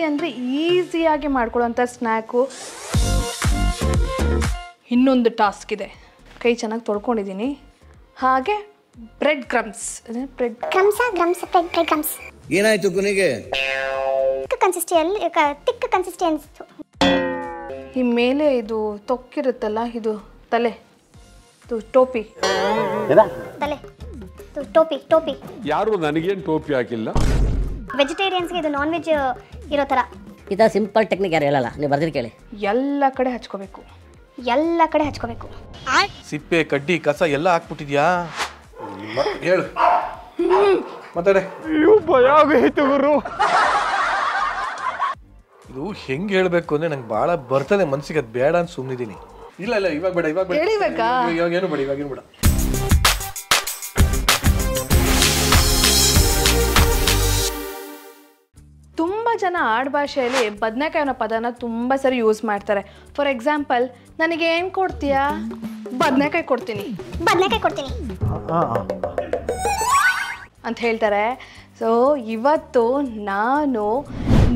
ಅಂದರೆ ಈಸಿಯಾಗಿ ಮಾಡ್ಕೊಳ್ಳೋಂಥ ಸ್ನ್ಯಾಕು. ಇನ್ನೊಂದು ಟಾಸ್ಕ್ ಇದೆ. ಕೈ ಚೆನ್ನಾಗಿ ತೊಳ್ಕೊಂಡಿದ್ದೀನಿ. ಹಾಗೆ ಬ್ರೆಡ್ ಕ್ರಮ್ಸ್. ಬ್ರೆಡ್ ಕ್ರಮ್ಸ್ ಏನಾಯ್ತು ಕೊನೆಗೆ? ತಿಕ್ಕ ಕನ್ಸಿಸ್ಟೆನ್ಸ್. ಈ ಮೇಲೆ ಇದು ತೊಕ್ಕಿರುತ್ತಲ್ಲ, ಇದು ತಲೆ, ಇದು ಟೋಪಿ. ತಲೆ ಟೋಪಿ. ಯಾರು ನನಗೇನು ಟೋಪಿ ಹಾಕಿಲ್ಲ. ವೆಜಿಟೇರಿಯನ್ಸ್ಗೆ ಇದು ನಾನ್ ವೆಜ್ ಇರೋ ಥರ. ಇದು ಸಿಂಪಲ್ ಟೆಕ್ನಿಕ್ ಯಾರು ಹೇಳಲ್ಲ, ನೀವು ಬರ್ದಿರಿ ಕೇಳಿ. ಎಲ್ಲ ಕಡೆ ಹಚ್ಕೋಬೇಕು. ಸಿಪ್ಪೆ ಕಡ್ಡಿ ಕಸ ಎಲ್ಲ ಹಾಕ್ಬಿಟ್ಟಿದ್ಯಾ? ಹೇಳು ಮಾತಾಡೆ. ಭಯ ಆಗೋಯ್ತು ಗುರು. ಇದು ಹೆಂಗೆ ಹೇಳಬೇಕು ಅಂದರೆ ನಂಗೆ ಭಾಳ ಬರ್ತದೆ ಮನಸ್ಸಿಗೆ, ಅದು ಬೇಡ ಅಂತ ಸುಮ್ಮನಿದ್ದೀನಿ. ಇಲ್ಲ ಇವಾಗ ಬೇಡ, ಹೇಳಿಬೇಕಾ? ಇವಾಗೇನು ಬೇಡ. ತುಂಬ ಜನ ಆಡುಭಾಷೆಯಲ್ಲಿ ಬದನೆಕಾಯಿ ಅನ್ನೋ ಪದನ ತುಂಬ ಸರಿ ಯೂಸ್ ಮಾಡ್ತಾರೆ. ಫಾರ್ ಎಕ್ಸಾಂಪಲ್, ನನಗೆ ಏನು ಕೊಡ್ತೀಯಾ? ಬದನೆಕಾಯಿ ಕೊಡ್ತೀನಿ ಅಂತ ಹೇಳ್ತಾರೆ. ಸೊ ಇವತ್ತು ನಾನು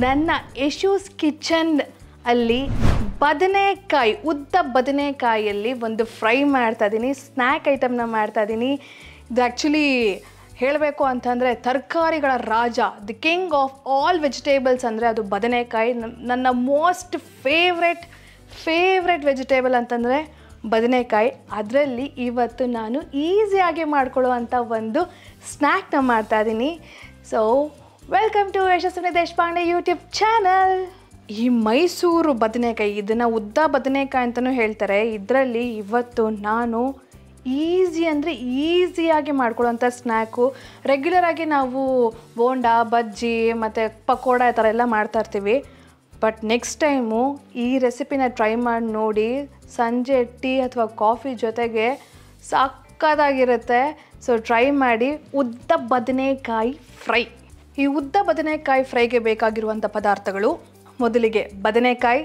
ನನ್ನ ಯಶೂಸ್ ಕಿಚನ್ ಅಲ್ಲಿ ಬದನೆಕಾಯಿ, ಉದ್ದ ಬದನೆಕಾಯಲ್ಲಿ ಒಂದು ಫ್ರೈ ಮಾಡ್ತಾಯಿದ್ದೀನಿ, ಸ್ನ್ಯಾಕ್ ಐಟಮ್ನ ಮಾಡ್ತಾಯಿದ್ದೀನಿ. ಇದು ಆ್ಯಕ್ಚುಲಿ ಹೇಳಬೇಕು ಅಂತಂದರೆ ತರಕಾರಿಗಳ ರಾಜ, the king of all vegetables ಅಂದರೆ ಅದು ಬದನೆಕಾಯಿ. ನನ್ನ ಮೋಸ್ಟ್ ಫೇವ್ರೆಟ್ ವೆಜಿಟೇಬಲ್ ಅಂತಂದರೆ ಬದನೆಕಾಯಿ. ಅದರಲ್ಲಿ ಇವತ್ತು ನಾನು ಈಸಿಯಾಗಿ ಮಾಡ್ಕೊಳ್ಳುವಂಥ ಒಂದು ಸ್ನ್ಯಾಕ್ನ ಮಾಡ್ತಾಯಿದ್ದೀನಿ. So welcome to Yashaswini Deshpande YouTube channel. ಈ ಮೈಸೂರು ಬದನೆಕಾಯಿ, ಇದನ್ನು ಉದ್ದ ಬದನೆಕಾಯಿ ಅಂತಲೂ ಹೇಳ್ತಾರೆ. ಇದರಲ್ಲಿ ಇವತ್ತು ನಾನು ಈಸಿಯಾಗಿ ಮಾಡ್ಕೊಳ್ಳೋಂಥ ಸ್ನ್ಯಾಕು. ರೆಗ್ಯುಲರಾಗಿ ನಾವು ಬೋಂಡಾ, ಬಜ್ಜಿ ಮತ್ತು ಪಕೋಡ ಈ ಥರ ಎಲ್ಲ ಮಾಡ್ತಾಯಿರ್ತೀವಿ. ಬಟ್ ನೆಕ್ಸ್ಟ್ ಟೈಮು ಈ ರೆಸಿಪಿನ ಟ್ರೈ ಮಾಡಿ ನೋಡಿ. ಸಂಜೆ ಟೀ ಅಥವಾ ಕಾಫಿ ಜೊತೆಗೆ ಸಕ್ಕತ್ತಾಗಿರುತ್ತೆ. ಸೊ ಟ್ರೈ ಮಾಡಿ. ಉದ್ದ ಬದನೆಕಾಯಿ ಫ್ರೈ. ಈ ಉದ್ದ ಬದನೆಕಾಯಿ ಫ್ರೈಗೆ ಬೇಕಾಗಿರುವಂಥ ಪದಾರ್ಥಗಳು: ಮೊದಲಿಗೆ ಬದನೆಕಾಯಿ,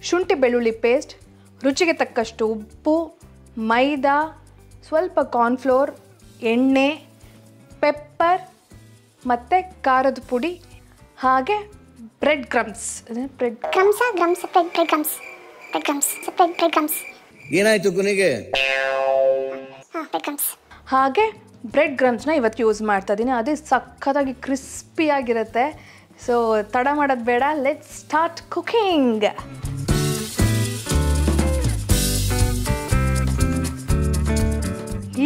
ಶುಂಠಿ ಬೆಳ್ಳುಳ್ಳಿ ಪೇಸ್ಟ್, ರುಚಿಗೆ ತಕ್ಕಷ್ಟು ಉಪ್ಪು, ಮೈದಾ, ಸ್ವಲ್ಪ ಕಾರ್ನ್ಫ್ಲೋರ್, ಎಣ್ಣೆ, ಪೆಪ್ಪರ್ ಮತ್ತು ಖಾರದ ಪುಡಿ, ಹಾಗೆ ಬ್ರೆಡ್ ಕ್ರಮ್ಸ್. ಏನಾಯ್ತು ಕೊನೆಗೆ? ಹಾಗೆ ಬ್ರೆಡ್ ಕ್ರಮ್ಸ್ನ ಇವತ್ತು ಯೂಸ್ ಮಾಡ್ತಾ ಇದ್ದೀನಿ. ಅದೇ ಸಖತ್ತಾಗಿ ಕ್ರಿಸ್ಪಿಯಾಗಿರುತ್ತೆ. ಸೊ ತಡ ಮಾಡೋದು ಬೇಡ, ಲೆಟ್ಸ್ ಸ್ಟಾರ್ಟ್ ಕುಕಿಂಗ್.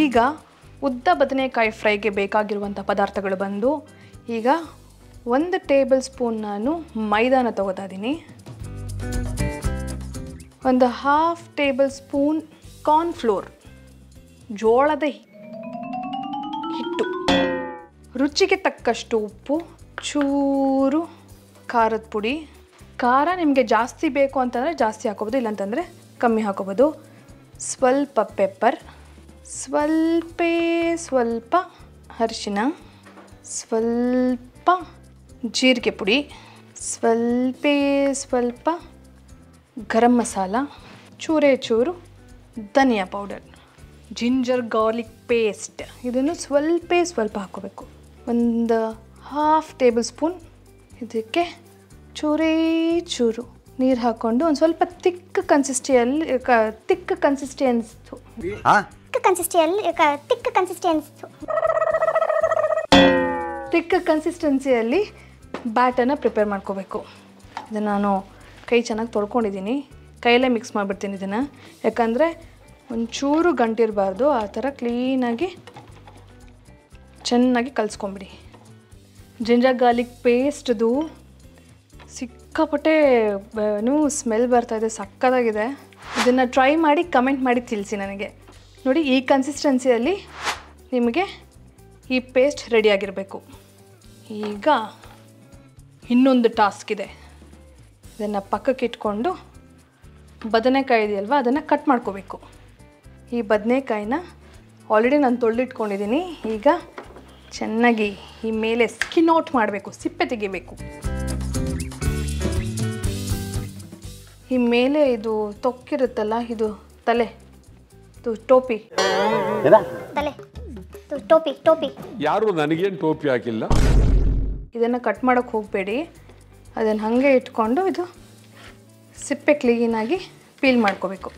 ಈಗ ಉದ್ದ ಬದನೆಕಾಯಿ ಫ್ರೈಗೆ ಬೇಕಾಗಿರುವಂಥ ಪದಾರ್ಥಗಳು ಬಂದು, ಈಗ 1 ಟೇಬಲ್ ಸ್ಪೂನ್ ನಾನು ಮೈದಾನ ತೊಗೋತಾ ಇದ್ದೀನಿ. 1/2 ಟೇಬಲ್ ಸ್ಪೂನ್ ಕಾರ್ನ್ಫ್ಲೋರ್, ಜೋಳದ ಹಿಟ್ಟು, ರುಚಿಗೆ ತಕ್ಕಷ್ಟು ಉಪ್ಪು, ಚೂರು ಖಾರದ ಪುಡಿ. ಖಾರ ನಿಮಗೆ ಜಾಸ್ತಿ ಬೇಕು ಅಂತಂದರೆ ಜಾಸ್ತಿ ಹಾಕೋಬೋದು, ಇಲ್ಲಾಂತಂದರೆ ಕಮ್ಮಿ ಹಾಕೋಬೋದು. ಸ್ವಲ್ಪ ಪೆಪ್ಪರ್, ಸ್ವಲ್ಪ ಅರಿಶಿನ, ಸ್ವಲ್ಪ ಜೀರಿಗೆ ಪುಡಿ, ಸ್ವಲ್ಪ ಗರಂ ಮಸಾಲ, ಚೂರು ಧನಿಯಾ ಪೌಡರ್, ಜಿಂಜರ್ ಗಾರ್ಲಿಕ್ ಪೇಸ್ಟ್. ಇದನ್ನು ಸ್ವಲ್ಪ ಹಾಕೋಬೇಕು. 1/2 ಟೇಬಲ್ ಸ್ಪೂನ್ ಇದಕ್ಕೆ ಚೂರು ನೀರು ಹಾಕ್ಕೊಂಡು ಒಂದು ಸ್ವಲ್ಪ ತಿಕ್ಕ ಕನ್ಸಿಸ್ಟೆನ್ಸಿಯಲ್ಲಿ ಬ್ಯಾಟನ್ನು ಪ್ರಿಪೇರ್ ಮಾಡ್ಕೋಬೇಕು. ಇದನ್ನು ನಾನು ಕೈ ಚೆನ್ನಾಗಿ ತೊಳ್ಕೊಂಡಿದ್ದೀನಿ. ಕೈಯಲ್ಲೇ ಮಿಕ್ಸ್ ಮಾಡಿಬಿಡ್ತೀನಿ ಇದನ್ನು, ಯಾಕಂದರೆ ಒಂಚೂರು ಗಂಟಿರಬಾರ್ದು. ಆ ಥರ ಕ್ಲೀನಾಗಿ ಚೆನ್ನಾಗಿ ಕಲಿಸ್ಕೊಂಬಿಡಿ. ಜಿಂಜರ್ ಗಾರ್ಲಿಕ್ ಪೇಸ್ಟ್ದು ಸಿಕ್ಕಾಪಟ್ಟೆ ಸ್ಮೆಲ್ ಬರ್ತಾಯಿದೆ, ಸಕ್ಕತ್ತಾಗಿದೆ. ಇದನ್ನು ಟ್ರೈ ಮಾಡಿ ಕಮೆಂಟ್ ಮಾಡಿ ತಿಳಿಸಿ ನನಗೆ. ನೋಡಿ, ಈ ಕನ್ಸಿಸ್ಟೆನ್ಸಿಯಲ್ಲಿ ನಿಮಗೆ ಈ ಪೇಸ್ಟ್ ರೆಡಿಯಾಗಿರಬೇಕು. ಈಗ ಇನ್ನೊಂದು ಟಾಸ್ಕ್ ಇದೆ. ಇದನ್ನು ಪಕ್ಕಕ್ಕೆ ಇಟ್ಕೊಂಡು ಬದನೆಕಾಯಿ ಇದೆಯಲ್ವ, ಅದನ್ನು ಕಟ್ ಮಾಡ್ಕೋಬೇಕು. ಈ ಬದನೆಕಾಯಿನ ಆಲ್ರೆಡಿ ನಾನು ತೊಳೆದಿಟ್ಕೊಂಡಿದ್ದೀನಿ. ಈಗ ಚೆನ್ನಾಗಿ ಈ ಮೇಲೆ ಸ್ಕಿನ್ ಔಟ್ ಮಾಡಬೇಕು, ಸಿಪ್ಪೆ ತೆಗಿಬೇಕು. ಈ ಮೇಲೆ ಇದು ತೊಕ್ಕಿರುತ್ತಲ್ಲ, ಇದು ತಲೆ, ಇದು ಟೋಪಿ. ಯಾರು ನನಗೇನು ಟೋಪಿ ಹಾಕಿಲ್ಲ. ಇದನ್ನು ಕಟ್ ಮಾಡೋಕ್ಕೆ ಹೋಗಬೇಡಿ. ಅದನ್ನು ಹಾಗೆ ಇಟ್ಕೊಂಡು ಇದು ಸಿಪ್ಪೆ ಕ್ಲೀನಾಗಿ ಪೀಲ್ ಮಾಡ್ಕೋಬೇಕು.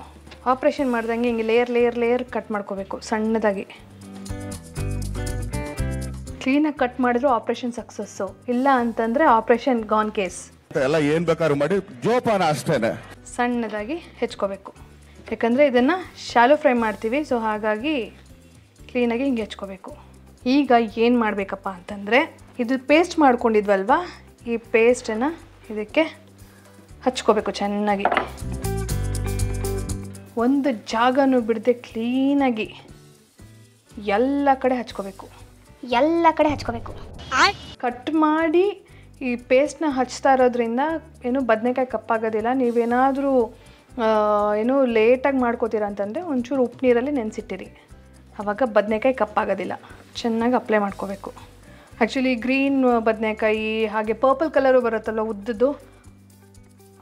ಆಪ್ರೇಷನ್ ಮಾಡ್ದಂಗೆ ಹಿಂಗೆ ಲೇಯರ್ ಕಟ್ ಮಾಡ್ಕೋಬೇಕು ಸಣ್ಣದಾಗಿ. ಕ್ಲೀನಾಗಿ ಕಟ್ ಮಾಡಿದ್ರು ಆಪ್ರೇಷನ್ ಸಕ್ಸಸ್ಸು, ಇಲ್ಲ ಅಂತಂದರೆ ಆಪ್ರೇಷನ್ ಗಾನ್ ಕೇಸ್. ಎಲ್ಲ ಏನು ಬೇಕಾದ್ರೂ ಮಾಡಿ ಜೋಪಾನ ಅಷ್ಟೇ. ಸಣ್ಣದಾಗಿ ಹೆಚ್ಕೋಬೇಕು, ಯಾಕಂದರೆ ಇದನ್ನು ಶಾಲೋ ಫ್ರೈ ಮಾಡ್ತೀವಿ. ಸೊ ಹಾಗಾಗಿ ಕ್ಲೀನಾಗಿ ಹಿಂಗೆ ಹೆಚ್ಕೋಬೇಕು. ಈಗ ಏನು ಮಾಡಬೇಕಪ್ಪ ಅಂತಂದರೆ ಇದು ಪೇಸ್ಟ್ ಮಾಡ್ಕೊಂಡಿದ್ವಲ್ವ, ಈ ಪೇಸ್ಟನ್ನು ಇದಕ್ಕೆ ಹಚ್ಕೋಬೇಕು ಚೆನ್ನಾಗಿ. ಒಂದು ಜಾಗನೂ ಬಿಡದೆ ಕ್ಲೀನಾಗಿ ಎಲ್ಲ ಕಡೆ ಹಚ್ಕೋಬೇಕು. ಕಟ್ ಮಾಡಿ ಈ ಪೇಸ್ಟ್ನ ಹಚ್ತಾ ಇರೋದ್ರಿಂದ ಏನು ಬದನೆಕಾಯಿ ಕಪ್ಪಾಗೋದಿಲ್ಲ. ನೀವೇನಾದರೂ ಏನು ಲೇಟಾಗಿ ಮಾಡ್ಕೋತೀರ ಅಂತಂದರೆ ಒಂಚೂರು ಉಪ್ಪು ನೀರಲ್ಲಿ ನೆನೆಸಿಟ್ಟಿರಿ, ಆವಾಗ ಬದನೆಕಾಯಿ ಕಪ್ಪಾಗೋದಿಲ್ಲ. ಚೆನ್ನಾಗಿ ಅಪ್ಲೈ ಮಾಡ್ಕೋಬೇಕು. ಆ್ಯಕ್ಚುಲಿ ಗ್ರೀನ್ ಬದನೆಕಾಯಿ ಹಾಗೆ ಪರ್ಪಲ್ ಕಲರು ಬರುತ್ತಲ್ಲ ಉದ್ದದ್ದು,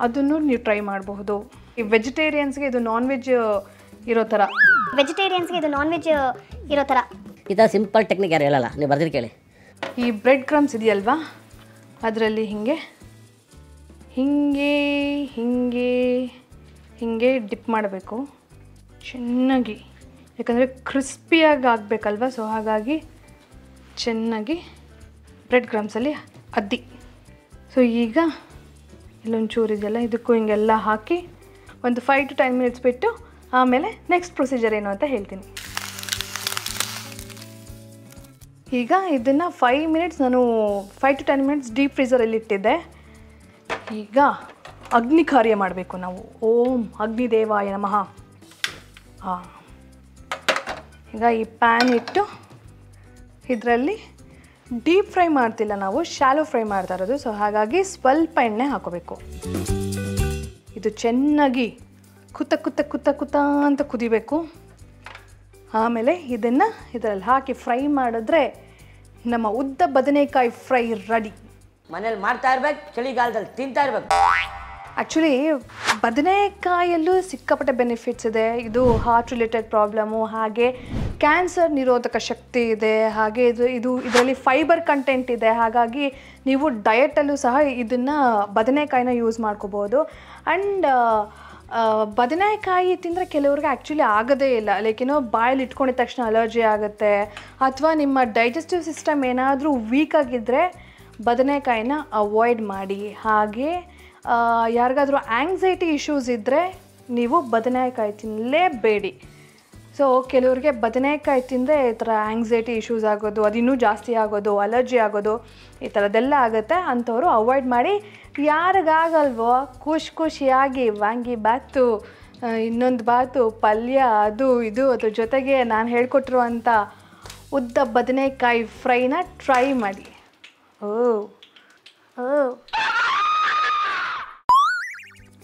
ಅದನ್ನು ನೀವು ಟ್ರೈ ಮಾಡಬಹುದು. ಈ ವೆಜಿಟೇರಿಯನ್ಸ್ಗೆ ಇದು ನಾನ್ ವೆಜ್ ಇರೋ ಥರ. ಈ ಥರ ಸಿಂಪಲ್ ಟೆಕ್ನಿಕ್ ಯಾರು ಹೇಳಲ್ಲ, ನೀವು ಬರ್ದಿರಿ ಕೇಳಿ. ಈ ಬ್ರೆಡ್ ಕ್ರಮ್ಸ್ ಇದೆಯಲ್ವಾ, ಅದರಲ್ಲಿ ಹಿಂಗೆ ಹಿಂಗೆ ಹಿಂಗೆ ಹಿಂಗೆ ಡಿಪ್ ಮಾಡಬೇಕು ಚೆನ್ನಾಗಿ, ಯಾಕಂದರೆ ಕ್ರಿಸ್ಪಿಯಾಗಿ ಆಗಬೇಕಲ್ವ. ಸೊ ಹಾಗಾಗಿ ಚೆನ್ನಾಗಿ ಬ್ರೆಡ್ ಕ್ರಮ್ಸಲ್ಲಿ ಅದ್ದಿ. ಸೊ ಈಗ ಇಲ್ಲೊಂಚೂರು ಇದೆಯಲ್ಲ, ಇದಕ್ಕೂ ಹಿಂಗೆಲ್ಲ ಹಾಕಿ ಒಂದು 5 to 10 minutes ಬಿಟ್ಟು ಆಮೇಲೆ ನೆಕ್ಸ್ಟ್ ಪ್ರೊಸೀಜರ್ ಏನು ಅಂತ ಹೇಳ್ತೀನಿ. ಈಗ ಇದನ್ನು 5 minutes ನಾನು 5 to 10 minutes ಡೀಪ್ ಫ್ರೀಝರಲ್ಲಿ ಇಟ್ಟಿದ್ದೆ. ಈಗ ಅಗ್ನಿ ಕಾರ್ಯ ಮಾಡಬೇಕು ನಾವು. ಓಂ ಅಗ್ನಿದೇವಾಯ ನಮಃ. ಹಾಂ, ಈಗ ಈ ಪ್ಯಾನ್ ಇಟ್ಟು ಇದರಲ್ಲಿ ಡೀಪ್ ಫ್ರೈ ಮಾಡ್ತಿಲ್ಲ ನಾವು, ಶಾಲೋ ಫ್ರೈ ಮಾಡ್ತಾ ಇರೋದು. ಸೊ ಹಾಗಾಗಿ ಸ್ವಲ್ಪ ಎಣ್ಣೆ ಹಾಕೋಬೇಕು. ಇದು ಚೆನ್ನಾಗಿ ಕುತ್ತ ಕುತ್ತ ಕುತ್ತ ಕುತ್ತ ಅಂತ ಕುದಿಬೇಕು. ಆಮೇಲೆ ಇದನ್ನು ಇದರಲ್ಲಿ ಹಾಕಿ ಫ್ರೈ ಮಾಡಿದ್ರೆ ನಮ್ಮ ಉದ್ದ ಬದನೆಕಾಯಿ ಫ್ರೈ ರೆಡಿ. ಮನೇಲಿ ಮಾಡ್ತಾ ಇರ್ಬೇಕು, ಚಳಿಗಾಲದಲ್ಲಿ ತಿಂತಾ ಇರ್ಬೇಕು. ಆ್ಯಕ್ಚುಲಿ ಬದನೆಕಾಯಲ್ಲೂ ಸಿಕ್ಕಾಪಟ್ಟೆ ಬೆನಿಫಿಟ್ಸ್ ಇದೆ. ಇದು ಹಾರ್ಟ್ ರಿಲೇಟೆಡ್ ಪ್ರಾಬ್ಲಮು, ಹಾಗೆ ಕ್ಯಾನ್ಸರ್ ನಿರೋಧಕ ಶಕ್ತಿ ಇದೆ, ಹಾಗೆ ಇದರಲ್ಲಿ ಫೈಬರ್ ಕಂಟೆಂಟ್ ಇದೆ. ಹಾಗಾಗಿ ನೀವು ಡಯಟಲ್ಲೂ ಸಹ ಇದನ್ನು ಬದನೆಕಾಯಿನ ಯೂಸ್ ಮಾಡ್ಕೋಬೋದು. ಆ್ಯಂಡ್ ಬದನೆಕಾಯಿ ತಿಂದರೆ ಕೆಲವ್ರಿಗೆ ಆ್ಯಕ್ಚುಲಿ ಆಗೋದೇ ಇಲ್ಲ, ಲೈಕ್ ಏನೋ ಬಾಯಲ್ಲಿ ಇಟ್ಕೊಂಡಿದ ತಕ್ಷಣ ಅಲರ್ಜಿ ಆಗುತ್ತೆ, ಅಥವಾ ನಿಮ್ಮ ಡೈಜೆಸ್ಟಿವ್ ಸಿಸ್ಟಮ್ ಏನಾದರೂ ವೀಕ್ ಆಗಿದ್ದರೆ ಬದನೆಕಾಯಿನ ಅವಾಯ್ಡ್ ಮಾಡಿ. ಹಾಗೆ ಯಾರಿಗಾದರೂ ಆ್ಯಂಗ್ಸೈಟಿ ಇಶ್ಯೂಸ್ ಇದ್ದರೆ ನೀವು ಬದನೆಕಾಯಿ ತಿನ್ನಲೇಬೇಡಿ. ಸೊ ಕೆಲವ್ರಿಗೆ ಬದನೆಕಾಯಿ ತಿಂದರೆ ಈ ಥರ ಆ್ಯಂಗ್ಸೈಟಿ ಇಶ್ಯೂಸ್ ಆಗೋದು, ಅದು ಇನ್ನೂ ಜಾಸ್ತಿ ಆಗೋದು, ಅಲರ್ಜಿ ಆಗೋದು, ಈ ಥರದ್ದೆಲ್ಲ ಆಗುತ್ತೆ. ಅಂಥವರು ಅವಾಯ್ಡ್ ಮಾಡಿ. ಯಾರಿಗಾಗಲ್ವೋ ಖುಷಿಯಾಗಿ ವಾಂಗಿ ಬಾತು, ಇನ್ನೊಂದು ಬಾತು, ಪಲ್ಯ, ಅದು ಇದು, ಅದ್ರ ಜೊತೆಗೆ ನಾನು ಹೇಳ್ಕೊಟ್ಟಿರುವಂಥ ಉದ್ದ ಬದನೆಕಾಯಿ ಫ್ರೈನ ಟ್ರೈ ಮಾಡಿ.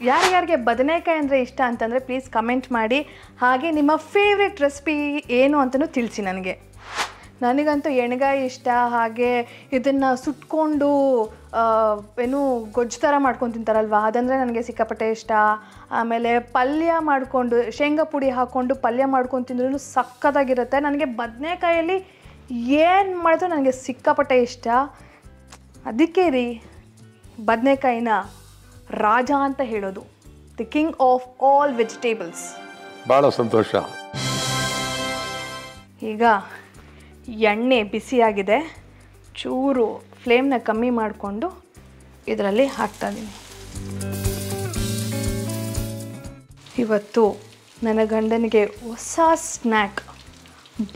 ಯಾರ್ಯಾರಿಗೆ ಬದನೆಕಾಯಿ ಅಂದರೆ ಇಷ್ಟ ಅಂತಂದರೆ ಪ್ಲೀಸ್ ಕಮೆಂಟ್ ಮಾಡಿ. ಹಾಗೆ ನಿಮ್ಮ ಫೇವ್ರೆಟ್ ರೆಸಿಪಿ ಏನು ಅಂತಲೂ ತಿಳಿಸಿ ನನಗೆ. ನನಗಂತೂ ಎಣ್ಗಾಯಿ ಇಷ್ಟ, ಹಾಗೆ ಇದನ್ನು ಸುಟ್ಕೊಂಡು ಏನು ಗೊಜ್ಜು ಥರ ಮಾಡ್ಕೊಂಡು ತಿಂತಾರಲ್ವ, ಅದಂದರೆ ನನಗೆ ಸಿಕ್ಕಾಪಟ್ಟೆ ಇಷ್ಟ. ಆಮೇಲೆ ಪಲ್ಯ ಮಾಡಿಕೊಂಡು ಶೇಂಗಾ ಪುಡಿ ಹಾಕ್ಕೊಂಡು ಪಲ್ಯ ಮಾಡ್ಕೊಂಡು ತಿಂದ್ರೂ ಸಕ್ಕತ್ತಾಗಿರುತ್ತೆ. ನನಗೆ ಬದನೆಕಾಯಲ್ಲಿ ಏನು ಮಾಡಿದ್ರು ನನಗೆ ಸಿಕ್ಕಾಪಟ್ಟೆ ಇಷ್ಟ. ಅದಕ್ಕೆ ರೀ ಬದನೆಕಾಯಿನ ರಾಜ ಅಂತ ಹೇಳೋದು, the king of all vegetables. ಭಾಳ ಸಂತೋಷ. ಈಗ ಎಣ್ಣೆ ಬಿಸಿಯಾಗಿದೆ, ಚೂರು ಫ್ಲೇಮ್ನ ಕಮ್ಮಿ ಮಾಡಿಕೊಂಡು ಇದರಲ್ಲಿ ಹಾಕ್ತಾಯಿದ್ದೀನಿ. ಇವತ್ತು ನನ್ನ ಗಂಡನಿಗೆ ಹೊಸ ಸ್ನ್ಯಾಕ್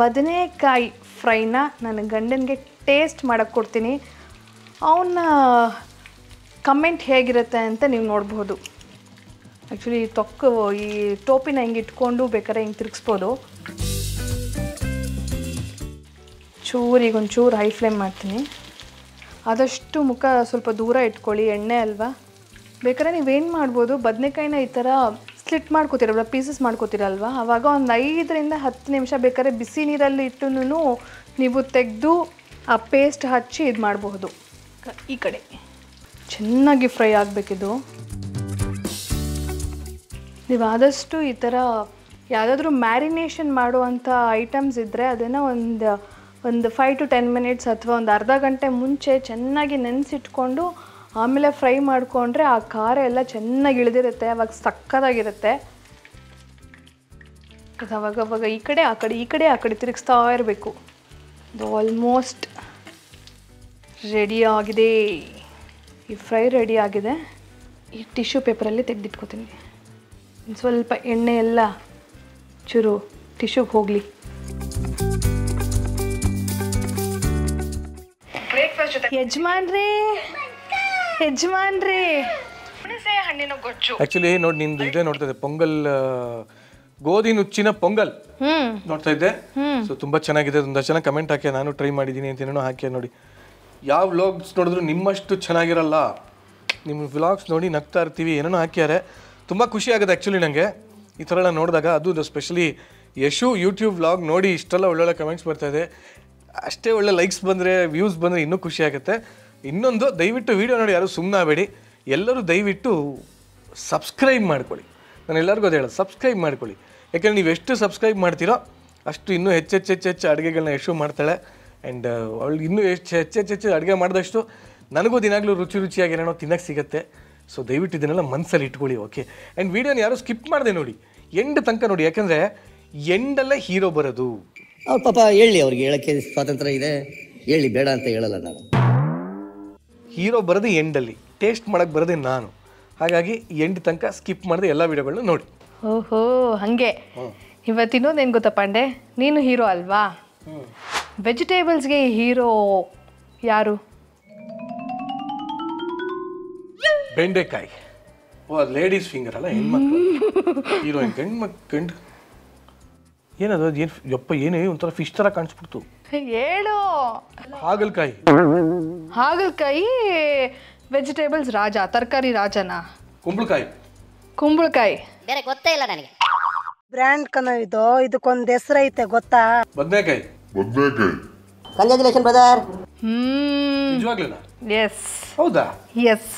ಬದನೆಕಾಯಿ ಫ್ರೈನ ನನ್ನ ಗಂಡನಿಗೆ ಟೇಸ್ಟ್ ಮಾಡೋಕ್ಕೆ ಕೊಡ್ತೀನಿ. ಅವನ್ನ ಕಮೆಂಟ್ ಹೇಗಿರುತ್ತೆ ಅಂತ ನೀವು ನೋಡ್ಬೋದು. ಆ್ಯಕ್ಚುಲಿ ಈ ಟೋಪಿನ ಹಿಂಗೆ ಇಟ್ಕೊಂಡು ಬೇಕಾದ್ರೆ ಹಿಂಗೆ ತಿರುಗಿಸ್ಬೋದು. ಈಗೊಂಚೂರು ಹೈ ಫ್ಲೇಮ್ ಮಾಡ್ತೀನಿ. ಆದಷ್ಟು ಮುಖ ಸ್ವಲ್ಪ ದೂರ ಇಟ್ಕೊಳ್ಳಿ, ಎಣ್ಣೆ ಅಲ್ವಾ. ಬೇಕಾದ್ರೆ ನೀವೇನು ಮಾಡ್ಬೋದು, ಬದನೆಕಾಯಿನ ಈ ಥರ ಸ್ಲಿಟ್ ಮಾಡ್ಕೋತೀರಲ್ವ, ಪೀಸಸ್ ಮಾಡ್ಕೋತೀರಲ್ವ, ಆವಾಗ ಒಂದು 5 to 10 ನಿಮಿಷ ಬೇಕಾದ್ರೆ ಬಿಸಿ ನೀರಲ್ಲಿ ಇಟ್ಟು ನೀವು ತೆಗೆದು ಆ ಪೇಸ್ಟ್ ಹಚ್ಚಿ ಇದು ಮಾಡಬಹುದು. ಈ ಕಡೆ ಚೆನ್ನಾಗಿ ಫ್ರೈ ಆಗಬೇಕಿದು. ನೀವು ಆದಷ್ಟು ಈ ಥರ ಯಾವುದಾದ್ರೂ ಮ್ಯಾರಿನೇಷನ್ ಮಾಡುವಂಥ ಐಟಮ್ಸ್ ಇದ್ದರೆ ಅದನ್ನು ಒಂದು 5 to 10 minutes ಅಥವಾ ಒಂದು ಅರ್ಧ ಗಂಟೆ ಮುಂಚೆ ಚೆನ್ನಾಗಿ ನೆನೆಸಿಟ್ಕೊಂಡು ಆಮೇಲೆ ಫ್ರೈ ಮಾಡಿಕೊಂಡ್ರೆ ಆ ಖಾರ ಎಲ್ಲ ಚೆನ್ನಾಗಿ ಇಳಿದಿರುತ್ತೆ, ಅವಾಗ ಸಕ್ಕತ್ತಾಗಿರುತ್ತೆ. ಅವಾಗ ಈ ಕಡೆ ಆ ಕಡೆ ತಿರುಗಿಸ್ತಾ ಇರಬೇಕು. ಇದು ಆಲ್ಮೋಸ್ಟ್ ರೆಡಿ ಆಗಿದೆ. ಈ ಫ್ರೈ ರೆಡಿ ಆಗಿದೆ. ಈ ಟಿಶ್ಯೂ ಪೇಪರಲ್ಲಿ ತೆಗೆದಿಟ್ಕೋತೀನಿ. ಸ್ವಲ್ಪ ಎಣ್ಣೆ ಎಲ್ಲ ಚೂರು ಟಿಶ್ಯೂಗೆ ಹೋಗಲಿ. ಯಜಮಾನ್ರಿ ಹಣ್ಣಿನ ಗೊಜ್ಜು. ಆಕ್ಚುಲಿ ನೋಡಿ ನಿಂದು ಇದೆ ನೋಡ್ತಾ ಇದ್ದೆ, ಪೊಂಗಲ್ ಗೋಧಿ ನುಚ್ಚಿನ ಪೊಂಗಲ್ ನೋಡ್ತಾ ಇದ್ದೆ. ಸೊ ತುಂಬಾ ಚೆನ್ನಾಗಿದೆ. ಒಂದಷ್ಟು ಜನ ಕಮೆಂಟ್ ಹಾಕಿ ನಾನು ಟ್ರೈ ಮಾಡಿದ್ದೀನಿ ಅಂತ ಏನೋ ಹಾಕಿ ನೋಡಿ. ಯಾವ ವ್ಲಾಗ್ಸ್ ನೋಡಿದ್ರು ನಿಮ್ಮಷ್ಟು ಚೆನ್ನಾಗಿರಲ್ಲ. ನಿಮ್ಮ ವ್ಲಾಗ್ಸ್ ನೋಡಿ ನಗ್ತಾ ಇರ್ತೀವಿ, ಏನೇನೋ ಹಾಕ್ಯಾರೆ. ತುಂಬ ಖುಷಿ ಆಗುತ್ತೆ ಆ್ಯಕ್ಚುಲಿ ನನಗೆ ಈ ಥರ ಎಲ್ಲ ನೋಡಿದಾಗ. ಅದು ಸ್ಪೆಷಲಿ ಯಶು ಯೂಟ್ಯೂಬ್ ವ್ಲಾಗ್ ನೋಡಿ ಇಷ್ಟೆಲ್ಲ ಒಳ್ಳೊಳ್ಳೆ ಕಮೆಂಟ್ಸ್ ಬರ್ತಾಯಿದೆ. ಅಷ್ಟೇ ಒಳ್ಳೆ ಲೈಕ್ಸ್ ಬಂದರೆ ವ್ಯೂಸ್ ಬಂದರೆ ಇನ್ನೂ ಖುಷಿ ಆಗುತ್ತೆ. ಇನ್ನೊಂದು, ದಯವಿಟ್ಟು ವೀಡಿಯೋ ನೋಡಿ ಯಾರು ಸುಮ್ಮನೆ ಆಗಬೇಡಿ. ಎಲ್ಲರೂ ದಯವಿಟ್ಟು ಸಬ್ಸ್ಕ್ರೈಬ್ ಮಾಡ್ಕೊಳ್ಳಿ. ನಾನು ಎಲ್ಲರಿಗೂ ಅದು ಹೇಳೋದು, ಸಬ್ಸ್ಕ್ರೈಬ್ ಮಾಡ್ಕೊಳ್ಳಿ. ಯಾಕೆಂದರೆ ನೀವು ಎಷ್ಟು ಸಬ್ಸ್ಕ್ರೈಬ್ ಮಾಡ್ತೀರೋ ಅಷ್ಟು ಇನ್ನೂ ಹೆಚ್ಚು ಅಡುಗೆಗಳನ್ನ ಯಶು ಮಾಡ್ತಾಳೆ. ಆ್ಯಂಡ್ ಅವಳು ಇನ್ನೂ ಹೆಚ್ಚು ಅಡುಗೆ ಮಾಡಿದಷ್ಟು ನನಗೂ ದಿನಾಗಲೂ ರುಚಿಯಾಗಿ ಏನೋ ತಿನ್ನಕ್ಕೆ ಸಿಗುತ್ತೆ. ಸೊ ದಯವಿಟ್ಟು ಇದನ್ನೆಲ್ಲ ಮನಸ್ಸಲ್ಲಿ ಇಟ್ಕೊಳ್ಳಿ. ಓಕೆ. ಆ್ಯಂಡ್ ವೀಡಿಯೋನ ಯಾರು ಸ್ಕಿಪ್ ಮಾಡಿದೆ ನೋಡಿ, ಎಂಡ್ ತನಕ ನೋಡಿ. ಯಾಕಂದರೆ ಎಂಡಲ್ಲೇ ಹೀರೋ ಬರೋದು. ಅವ್ರ ಪಾಪ ಹೇಳಿ, ಅವ್ರಿಗೆ ಹೇಳೋಕ್ಕೆ ಸ್ವಾತಂತ್ರ್ಯ ಇದೆ, ಹೇಳಿ, ಬೇಡ ಅಂತ ಹೇಳಲ್ಲ ನಾನು. ಹೀರೋ ಬರೋದು ಎಂಡಲ್ಲಿ, ಟೇಸ್ಟ್ ಮಾಡೋಕ್ಕೆ ಬರೋದೇ ನಾನು. ಹಾಗಾಗಿ ಎಂಡ್ ತನಕ ಸ್ಕಿಪ್ ಮಾಡಿದೆ ಎಲ್ಲ ವೀಡಿಯೋಗಳನ್ನ ನೋಡಿ. ಓಹೋ ಹಾಗೆ. ಇವತ್ತಿನ್ನೊಂದೇನು ಗೊತ್ತಾ ಪಾಂಡೆ, ನೀನು ಹೀರೋ ಅಲ್ವಾ? ವೆಜಿಟೇಬಲ್ಸ್ಗೆ ಹೀರೋ ಯಾರು? ಬೆಂಡೆಕಾಯಿ. ಓ, ಅದು ಲೇಡೀಸ್ ಫಿಂಗರ್ ಅಲ್ಲ, ಹೆಣ್ಮಕ್ಳು ಹೀರೋಯಿನ್. ಗಂಡು ಏನದು? ಏನು ಯಪ್ಪ, ಏನೇ ಒಂಥರ ಫಿಶ್ ಥರ ಕಾಣಿಸ್ಬಿಡ್ತು. ಹೇಳು. ಹಾಗಲಕಾಯಿ ವೆಜಿಟೇಬಲ್ಸ್ ರಾಜ, ತರಕಾರಿ ರಾಜನಾ? ಕುಂಬಳಕಾಯಿ ಬೇರೆ ಗೊತ್ತೇ ಇಲ್ಲ ನನಗೆ. ಬ್ರ್ಯಾಂಡ್ ಇದು, ಇದಕ್ಕೊಂದು ಹೆಸರೈತೆ ಗೊತ್ತಾ? ಬದನೆಕಾಯಿ. Congratulation brother. ನಿಜವಾಗ್ಲೂ? ಎಸ್. ಹೌದಾ? ಎಸ್.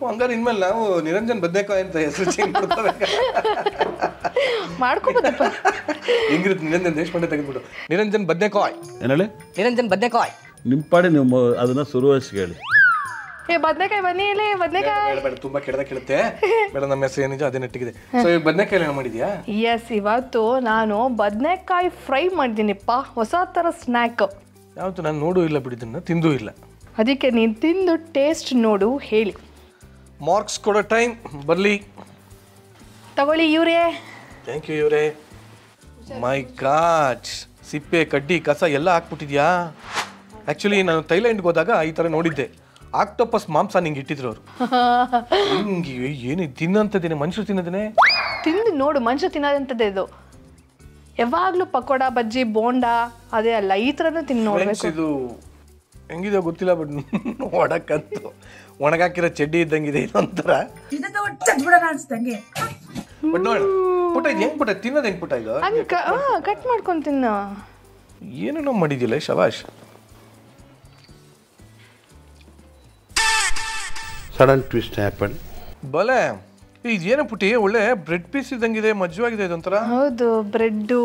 ಹಂಗಾರೆ ಇನ್ಮೇಲೆ ನಾವು ನಿರಂಜನ್ ಬದನೆಕಾಯಿ ಅಂತ ಹೆಸರು ಚೇಂಜ್ ಮಾಡ್ಕೋಬೋದಪ್ಪ. ಹೆಂಗಿರುತ್ತೆ? ನಿರಂಜನ್ ದೇಶಪಾಂಡೆ ತೆಗೆದ್ಬಿಟ್ಟು ನಿರಂಜನ್ ಬದನೆಕಾಯಿ. ಏನೇಳಿ? ನಿರಂಜನ್ ಬದನೆಕಾಯಿ. ನಿಮ್ಮ ಪಾಡಿ ನೀವು ಅದನ್ನ ಶುರುವಾಸಿ ಹೇಳಿ. ಬದನೆಕಾಯಿ ಬನ್ನಿ ಇಲ್ಲಿ. ಬದನೆಕಾಯಿ ಬೇಡ, ತುಂಬಾ ಕೇಳುತ್ತೆ. ಬೇಡ, ನಮ್ಮ ಹೆಸರು ಏನಿದೆ ಅದೇ ನೆಟ್ಟಿಗಿದೆ. ಸೊ ಈಗ ಬದನೆಕಾಯಿ ಏನು ಮಾಡಿದ್ಯಾ? ಎಸ್, ಇವತ್ತು ನಾನು ಬದನೆಕಾಯಿ ಫ್ರೈ ಮಾಡಿದ್ದೀನಿಪ್ಪ. ಹೊಸ ಥರ ಸ್ನ್ಯಾಕ್. ಯಾವತ್ತು ನಾನು ನೋಡೂ ಇಲ್ಲ ಬಿಡಿದ್ದನ್ನು, ತಿಂದೂ ಇಲ್ಲ. ಅದಕ್ಕೆ ನೀನು ತಿಂದು ಟೇಸ್ಟ್ ನೋಡು, ಹೇಳಿ. ಮಾರ್ಕ್ಸ್ ಕೊಡೋ ಟೈಮ್ ಬರಲಿ. ತಗೊಳ್ಳಿ ಇವರೇ. ಥ್ಯಾಂಕ್ ಯು ಇವರೇ. ಮೈ ಗಾಡ್, ಸಿಪ್ಪೆ ಕಡ್ಡಿ ಕಸ ಎಲ್ಲ ಹಾಕ್ಬಿಟ್ಟಿದ್ಯಾ? ಆ್ಯಕ್ಚುಲಿ ನಾನು ಥೈಲ್ಯಾಂಡ್ಗೆ ಹೋದಾಗ ಈ ಥರ ನೋಡಿದ್ದೆ. ಆಕ್ಟೋಪಸ್ ಮಾಂಸ ನಿಂಗೆ ಇಟ್ಟಿದ್ರು ಅವರು. ಹಿಂಗೆ ಏನು ತಿನ್ನಂಥದ್ದೇನೆ, ಮನುಷ್ಯರು ತಿನ್ನೋದೇನೆ. ತಿಂದು ನೋಡು, ಮನುಷ್ಯ ತಿನ್ನೋದಂಥದ್ದೇ ಇದು. ಯಾವಾಗಲೂ ಪಕೋಡ, ಬಜ್ಜಿ, ಬೋಂಡಾ ಅದೇ ಅಲ್ಲ, ಈ ಥರನೂ ತಿಂದು ನೋಡ್ಬೇಕು. ಇದು ಹೆಂಗಿದೆ ಗೊತ್ತಿಲ್ಲ, ಬಟ್ ಒಣಕಂತು ಒಣಗಾಕಿರೋ ಚಡ್ಡಿ ಇದ್ದಂಗಿದೆ ಇದೊಂಥರ. ಬಟ್ ನೋಡ ಪುಟ, ಇದು ಹೆಂಗ್ ಪುಟ ತಿನ್ನೋದು? ಹೆಂಗ್ ಪುಟ ಇದು? ಕಟ್ ಮಾಡ್ಕೊಂಡು ತಿನ್ನ. ಏನೇನೋ ಮಾಡಿದ್ದಿಲ್ಲ, ಶಬಾಷ್. Sudden twist happen. ಬಲೆ ಇದೇನು ಪುಟಿ, ಒಳ್ಳೆ ಬ್ರೆಡ್ ಪೀಸ್ ಇದ್ದಂಗಿದೆ, ಮಜ್ಜವಾಗಿದೆ ಇದೊಂಥರ. ಹೌದು, ಬ್ರೆಡ್ಡು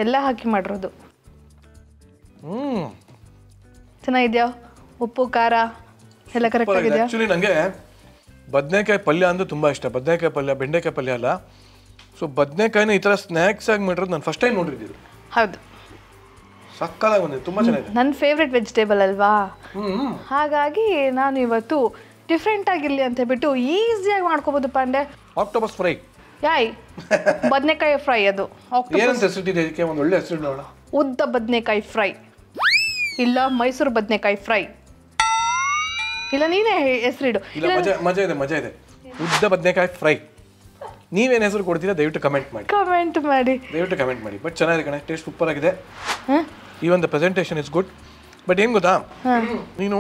ಎಲ್ಲ ಹಾಕಿ ಮಾಡಿರೋದು. ಚೆನ್ನಾಗಿದ್ಯಾ? ಉಪ್ಪು ಖಾರ ಎಲ್ಲ ಕರೆಕ್ಟ್ ಆಗಿದೆಯಾ? ಆ್ಯಕ್ಚುಲಿ ನನಗೆ ಬದನೆಕಾಯಿ ಪಲ್ಯ ಅಂದ್ರೆ ತುಂಬ ಇಷ್ಟ. ಬದನೆಕಾಯಿ ಪಲ್ಯ, ಬೆಂಡೆಕಾಯಿ ಪಲ್ಯ ಅಲ್ಲ. ಸೊ ಬದನೆಕಾಯಿನ ಈ ಥರ ಸ್ನ್ಯಾಕ್ಸ್ ಆಗಿ ಮಾಡಿರೋದು ನಾನು ಫಸ್ಟ್ ಟೈಮ್ ನೋಡಿದ್ದೀನಿ. ಹೌದು, ಸಕ್ಕತ್ತಾಗಿ ಬಂದಿದೆ, ತುಂಬ ಚೆನ್ನಾಗಿದೆ. ನನ್ನ ಫೇವ್ರೆಟ್ ವೆಜಿಟೇಬಲ್ ಅಲ್ವಾ, ಹಾಗಾಗಿ ನಾನು ಇವತ್ತು ಡಿಫ್ರೆಂಟ್ ಆಗಿರಲಿ ಅಂತ ಹೇಳ್ಬಿಟ್ಟು ಈಸಿಯಾಗಿ ಮಾಡ್ಕೋಬೋದು ಪಾಂಡೆ. Octopus fry. ಯಾಯ್ ಬದನೆಕಾಯಿ ಫ್ರೈ. ಅದು ಏನಂತ ಹೆಸರಿಟ್ಟಿದೆ ಇದಕ್ಕೆ? ಒಂದು ಒಳ್ಳೆ ಹೆಸರು ನೋಡ. ಉದ್ದ ಬದನೆಕಾಯಿ ಫ್ರೈ, ಇಲ್ಲ ಮೈಸೂರು ಬದನೆಕಾಯಿ ಫ್ರೈ, ಇಲ್ಲ ನೀನೇ ಹೆಸರಿಡು. ಇಲ್ಲ, ಮಜಾ ಇದೆ. ಉದ್ದ ಬದನೆಕಾಯಿ ಫ್ರೈ. ನೀವೇನು ಹೆಸರು ಕೊಡ್ತೀರಾ ದಯವಿಟ್ಟು ಕಮೆಂಟ್ ಮಾಡಿ. ಬಟ್ ಚೆನ್ನಾಗಿದೆ ಕಣೆ, ಟೇಸ್ಟ್ ಸೂಪರ್ ಆಗಿದೆ. Even the presentation is good. But ಏನು ಗೊತ್ತಾ, ನೀನು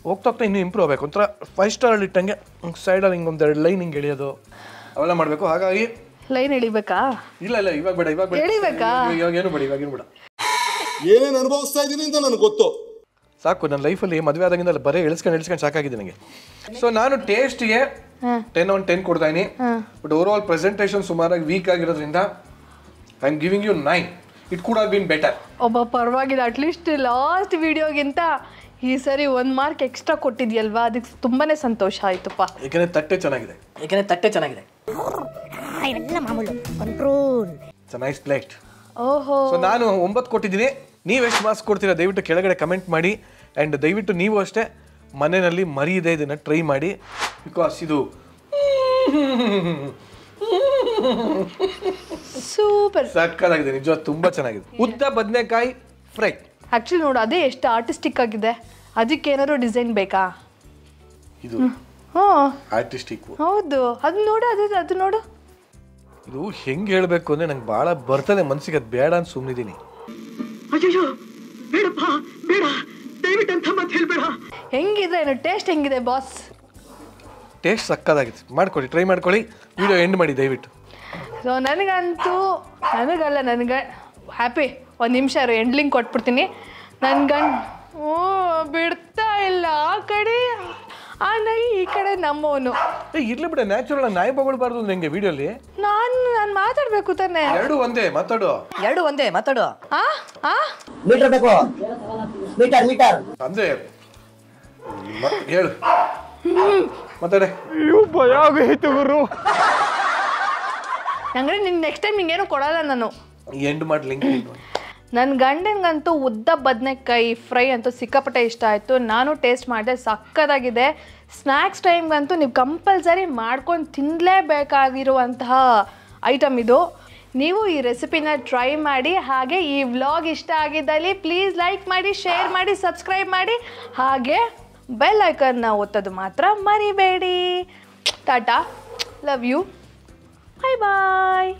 ಹೋಗ್ತಾ ಇನ್ನೂ ಇಂಪ್ರೂವ್ ಆಗಬೇಕು. ಒಂಥರ 5 ಸ್ಟಾರ್ ಇಟ್ಟಂಗೆ ಸೈಡಲ್ಲಿ ಹಿಂಗೆ ಒಂದೆರಡು ಲೈನ್ ಹಿಂಗೆ ಎಳಿಯೋದು ಅವೆಲ್ಲ ಮಾಡಬೇಕು. ಹಾಗಾಗಿ ಲೈನ್ ಎಳಿಬೇಕಾ? ಇಲ್ಲ ಇವಾಗ ಬೇಡ. ಎಳಿಬೇಕಾ? ಇವಾಗ ಏನು ಬೇಡ. ಏನೇನು ಅನುಭವಿಸ್ತಾ ಇದ್ದೀನಿ ಅಂತ ನನಗೆ ಗೊತ್ತು. ಸಾಕು, ನನ್ನ ಲೈಫಲ್ಲಿ ಮದುವೆ ಆದಾಗಿಂದ ಬರೀ ಇಳಿಸ್ಕೊಂಡು ಸಾಕಾಗಿದೆ ನನಗೆ. ಸೊ ನಾನು ಟೇಸ್ಟ್ಗೆ 10 on 10 ಕೊಡ್ತಾ ಇದೀನಿ. ಬಟ್ ಓವರ್ ಆಲ್ ಪ್ರೆಸೆಂಟೇಷನ್ ಸುಮಾರಾಗಿ ವೀಕ್ ಆಗಿರೋದ್ರಿಂದ I am giving you 9. It could have been better. ಪರವಾಗಿಲ್ಲ. ಅಟ್ಲೀಸ್ಟ್ ಲಾಸ್ಟ್ ವಿಡಿಯೋಗಿಂತ ಈ ಸರಿ 1 ಮಾರ್ಕ್ ಎಕ್ಸ್ಟ್ರಾ ಕೊಟ್ಟಿದ್ಯಲ್ವಾ, ಅದಕ್ಕೆ ತುಂಬಾನೇ ಸಂತೋಷ ಆಯ್ತಪ್ಪ. ಯಾಕಂದ್ರೆ ತಟ್ಟೆ ಚೆನ್ನಾಗಿದೆ. ಇವೆಲ್ಲ ಮಾಮೂಲು ಕಂಟ್ರೋಲ್. Nice plate. ಓಹೋ. ಸೊ ನಾನು 9 ಕೊಟ್ಟಿದ್ದೀನಿ. ನೀವು ಎಷ್ಟು ಮಾರ್ಕ್ಸ್ ಕೊಡ್ತೀರಾ ದಯವಿಟ್ಟು ಕೆಳಗಡೆ ಕಮೆಂಟ್ ಮಾಡಿ. ಆ್ಯಂಡ್ ದಯವಿಟ್ಟು ನೀವು ಅಷ್ಟೇ ಮನೆಯಲ್ಲಿ ಮರಿಯದೆ ಇದನ್ನು ಟ್ರೈ ಮಾಡಿ. ಬಿಕಾಸ್ ಇದು ಸೂಪರ್ ಸಕ್ಕತ್ತಾಗಿದೆ, ನಿಜ ತುಂಬ ಚೆನ್ನಾಗಿದೆ. ಉದ್ದ ಬದನೆಕಾಯಿ ಫ್ರೈ. ಆಕ್ಚುಲಿ ನೋಡು, ಅದೇ ಎಷ್ಟು ಆರ್ಟಿಸ್ಟಿಕ್ ಆಗಿದೆ. ಅದಕ್ಕೆ ಏನಾದ್ರು ಡಿಸೈನ್ ಬೇಕಾ? ಇದು ಆರ್ಟಿಸ್ಟಿಕ್. ಹೌದು, ಅದು ನೋಡು, ಅದು ನೋಡು. ಇದು ಹೆಂಗೆ ಹೇಳಬೇಕು ಅಂದರೆ ನಂಗೆ ಭಾಳ ಬರ್ತದೆ ಮನಸ್ಸಿಗೆ, ಅದು ಬೇಡ ಅಂತ ಸುಮ್ಮನಿದ್ದೀನಿ. ಅಯ್ಯೋ ಬೇಡಪ್ಪ, ಬೇಡ ದಯವಿಟ್ಟು ಅಂತ ಮತ್ತೆ ಹೇಳ್ಬೇಡ. ಹೆಂಗಿದೆ ಟೇಸ್ಟ್, ಹೆಂಗಿದೆ ಬಾಸ್? ಟೇಸ್ಟ್ ಸಕ್ಕತ್ತಾಗಿದೆ, ಮಾಡ್ಕೊಳ್ಳಿ, ಟ್ರೈ ಮಾಡ್ಕೊಳ್ಳಿ. ವಿಡಿಯೋ ಎಂಡ್ ಮಾಡಿ ದಯವಿಟ್ಟು. ಸೊ ನನಗೆ ಹ್ಯಾಪಿ. 1 ನಿಮಿಷ ಎಂಡ್ಲಿಂಗ್ ಕೊಟ್ಬಿಡ್ತೀನಿ. ನನ್ನ ಗಂಡ ಬಿಡ್ತಾ ಇಲ್ಲ, ಆ ಕಡೆ ಆ ನಾಯಿ, ಈ ಕಡೆ ನಮ್ಮವನು. ಇರ್ಲಿ ಬಿಡ, ನ್ಯಾಚುರಲ್ ಆಗಿ ನಾಯಿ ಬಗಳ್ಬಾರ್ದು ನಂಗೆ ವಿಡಿಯೋಲಿ. ನಾನು ಮಾತಾಡ್ಬೇಕು ತಾನೆ. ಎರಡು ಒಂದೇ ಮಾತಾಡು. ಮೀಟರ್ ಬೇಕು, ಮೀಟರ್ ಅಂದ್ರೆ ಹೇಳು ಮಾತಾಡೆ. ಭಯ ಆಗೋಯ್ತು ಗುರು. ಹಂಗಾರೆ ನೆಕ್ಸ್ಟ್ ಟೈಮ್ ನಿಂಗೇನು ಕೊಡಲ್ಲ ನಾನು. ಎಂಡ್ ಮಾಡಿ ಲಿಂಕ್. ನನ್ನ ಗಂಡನಿಗಂತೂ ಉದ್ದ ಬದನೆಕಾಯಿ ಫ್ರೈ ಅಂತೂ ಸಿಕ್ಕಾಪಟ್ಟೆ ಇಷ್ಟ ಆಯಿತು. ನಾನು ಟೇಸ್ಟ್ ಮಾಡಿದೆ, ಸಕ್ಕತ್ತಾಗಿದೆ. ಸ್ನ್ಯಾಕ್ಸ್ ಟೈಮ್ಗಂತೂ ನೀವು ಕಂಪಲ್ಸರಿ ಮಾಡ್ಕೊಂಡು ತಿನ್ನಲೇಬೇಕಾಗಿರುವಂತಹ ಐಟಮ್ ಇದು. ನೀವು ಈ ರೆಸಿಪಿನ ಟ್ರೈ ಮಾಡಿ. ಹಾಗೆ ಈ ವ್ಲಾಗ್ ಇಷ್ಟ ಆಗಿದ್ದಲ್ಲಿ ಪ್ಲೀಸ್ ಲೈಕ್ ಮಾಡಿ, ಶೇರ್ ಮಾಡಿ, ಸಬ್ಸ್ಕ್ರೈಬ್ ಮಾಡಿ. ಹಾಗೆ ಬೆಲ್ ಐಕನ್ನ ಒತ್ತೋದು ಮಾತ್ರ ಮರಿಬೇಡಿ. ಟಾಟಾ, ಲವ್ ಯು, ಬಾಯ್ ಬಾಯ್.